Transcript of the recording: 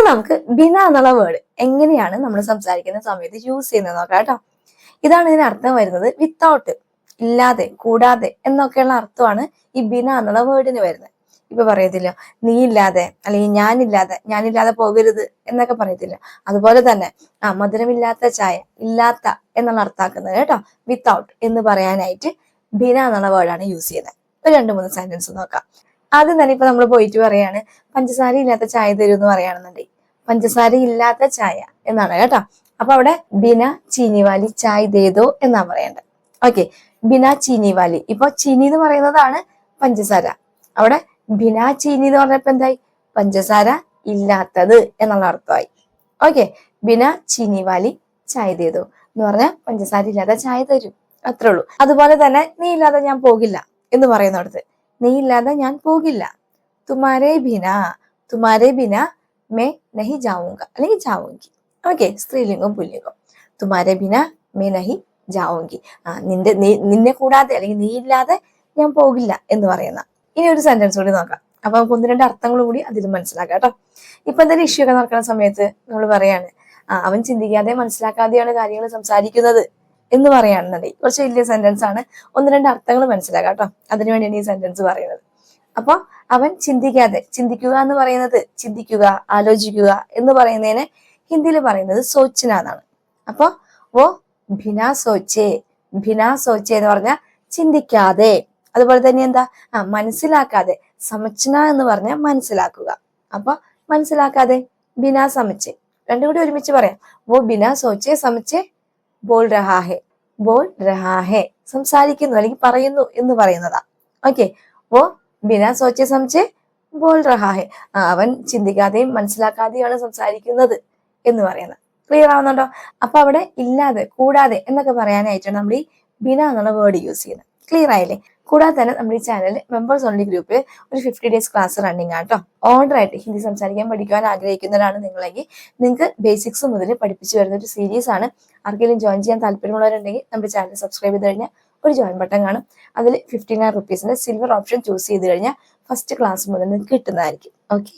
നമുക്ക് ബിന എന്നുള്ള വേർഡ് എങ്ങനെയാണ് നമ്മൾ സംസാരിക്കുന്ന സമയത്ത് യൂസ് ചെയ്യുന്നത് നോക്കാം കേട്ടോ. ഇതാണ് ഇതിന് അർത്ഥം വരുന്നത്. വിത്തൗട്ട്, ഇല്ലാതെ, കൂടാതെ എന്നൊക്കെയുള്ള അർത്ഥമാണ് ഈ ബിന എന്നുള്ള വേർഡിന് വരുന്നത്. ഇപ്പൊ പറയത്തില്ല നീ ഇല്ലാതെ, അല്ലെങ്കിൽ ഞാനില്ലാതെ പോകരുത് എന്നൊക്കെ പറയത്തില്ല. അതുപോലെ തന്നെ മധുരമില്ലാത്ത ചായ, ഇല്ലാത്ത എന്നുള്ള അർത്ഥാക്കുന്നത് കേട്ടോ. വിത്തൗട്ട് എന്ന് പറയാനായിട്ട് ബിന എന്നുള്ള വേർഡാണ് യൂസ് ചെയ്യുന്നത്. ഒരു 2-3 സെന്റൻസ് നോക്കാം. ആദ്യം തന്നെ ഇപ്പൊ നമ്മൾ പോയിട്ട് പറയാണ് പഞ്ചസാര ഇല്ലാത്ത ചായ തരൂ എന്ന് പറയുകയാണെന്നുണ്ടെങ്കിൽ പഞ്ചസാര ഇല്ലാത്ത ചായ എന്നാണ് കേട്ടോ. അപ്പൊ അവിടെ ബിന ചീനി വാലി ചായ് ദേദോ എന്നാ പറയേണ്ടത്. ഓക്കെ, ബിന ചീനി വാലി. ഇപ്പൊ ചീനി എന്ന് പറയുന്നതാണ് പഞ്ചസാര. അവിടെ ബിന ചീനി എന്ന് പറഞ്ഞപ്പോ എന്തായി? പഞ്ചസാര ഇല്ലാത്തത് എന്നുള്ള അർത്ഥമായി. ഓക്കെ, ബിന ചീനി വാലി ചായ് ദേദോ എന്ന് പറഞ്ഞാൽ പഞ്ചസാര ഇല്ലാത്ത ചായ തരും, അത്രേ ഉള്ളൂ. അതുപോലെ തന്നെ നീ ഇല്ലാതെ ഞാൻ പോകില്ല എന്ന് പറയുന്നിടത്ത് നീ ഇല്ലാതെ ഞാൻ പോകില്ല. തുമാരേ ബിന മേ നഹി ജാവുങ്ക അല്ലെങ്കിൽ ജാവുങ്കി. ഓക്കെ, സ്ത്രീലിംഗം പുല്ലിംഗം. തുമാരേ ബിന മേ നഹി ജാവുങ്കി. നിന്നെ കൂടാതെ അല്ലെങ്കിൽ നീ ഇല്ലാതെ ഞാൻ പോകില്ല എന്ന് പറയുന്ന. ഇനി ഒരു സെന്റൻസ് കൂടി നോക്കാം. അപ്പൊ നമുക്ക് 1-2 അർത്ഥങ്ങളും കൂടി അതിൽ മനസ്സിലാക്കാം കേട്ടോ. ഇപ്പൊ എന്തെങ്കിലും ഇഷ്യൂ ഒക്കെ നടക്കുന്ന സമയത്ത് നമ്മൾ പറയാണ് അവൻ ചിന്തിക്കാതെ മനസ്സിലാക്കാതെയാണ് കാര്യങ്ങൾ സംസാരിക്കുന്നത് എന്ന് പറയുകയാണെന്നുണ്ടെങ്കിൽ കുറച്ച് വലിയ സെന്റൻസ് ആണ്. 1-2 അർത്ഥങ്ങൾ മനസ്സിലാക്കാം കേട്ടോ. അതിനുവേണ്ടിയാണ് ഈ സെന്റൻസ് പറയുന്നത്. അപ്പൊ അവൻ ചിന്തിക്കാതെ, ചിന്തിക്കുക എന്ന് പറയുന്നത് ചിന്തിക്കുക, ആലോചിക്കുക എന്ന് പറയുന്നതിന് ഹിന്ദിയിൽ പറയുന്നത് സോച്ചന എന്നാണ്. അപ്പൊ ഓ ഭിനാ സോച്ചേ എന്ന് പറഞ്ഞാൽ ചിന്തിക്കാതെ. അതുപോലെ തന്നെ എന്താ മനസ്സിലാക്കാതെ, സമച്ചന എന്ന് പറഞ്ഞാൽ മനസ്സിലാക്കുക. അപ്പൊ മനസ്സിലാക്കാതെ ബിനാ സമച്ചേ, രണ്ടും കൂടി ഒരുമിച്ച് പറയാം. വോ ബിനാ സോച്ചേ സമച്ചേ ബോൾ രഹാ ഹെ സംസാരിക്കുന്നു അല്ലെങ്കിൽ പറയുന്നു എന്ന് പറയുന്നതാ. ഓക്കെ, വോ ബിനാ സോച്ചേ സമച്ചേ ബോൾ രഹാ ഹെ അവൻ ചിന്തിക്കാതെയും മനസ്സിലാക്കാതെയാണ് സംസാരിക്കുന്നത് എന്ന് പറയുന്നത്. ക്ലിയർ ആവുന്നുണ്ടോ? അപ്പൊ അവിടെ ഇല്ലാതെ, കൂടാതെ എന്നൊക്കെ പറയാനായിട്ടാണ് നമ്മൾ ഈ ബിന എന്നുള്ള വേർഡ് യൂസ് ചെയ്യുന്നത്. ക്ലിയർ ആയില്ലേ? കൂടാതെ തന്നെ നമ്മുടെ ഈ ചാനലിൽ മെമ്പേഴ്സ് ഓൺലി ഗ്രൂപ്പിൽ ഒരു 50 ഡേയ്സ് ക്ലാസ് റണ്ണിങ് ആട്ടോ. ഓർഡർ ആയിട്ട് ഹിന്ദി സംസാരിക്കാൻ പഠിക്കുവാൻ ആഗ്രഹിക്കുന്നവരാണ് നിങ്ങളെങ്കിൽ നിങ്ങൾക്ക് ബേസിക്സ് മുതൽ പഠിപ്പിച്ചു വരുന്ന ഒരു സീരീസ് ആണ്. ആർക്കെങ്കിലും ജോയിൻ ചെയ്യാൻ താല്പര്യമുള്ളവരുണ്ടെങ്കിൽ നമ്മുടെ ചാനൽ സബ്സ്ക്രൈബ് ചെയ്ത് കഴിഞ്ഞാൽ ഒരു ജോയിൻ ബട്ടൺ കാണും. അതിൽ 59 റുപ്പീസിന്റെ സിൽവർ ഓപ്ഷൻ ചൂസ് ചെയ്ത് കഴിഞ്ഞാൽ ഫസ്റ്റ് ക്ലാസ് മുതൽ നിങ്ങൾക്ക് കിട്ടുന്നതായിരിക്കും. ഓക്കെ.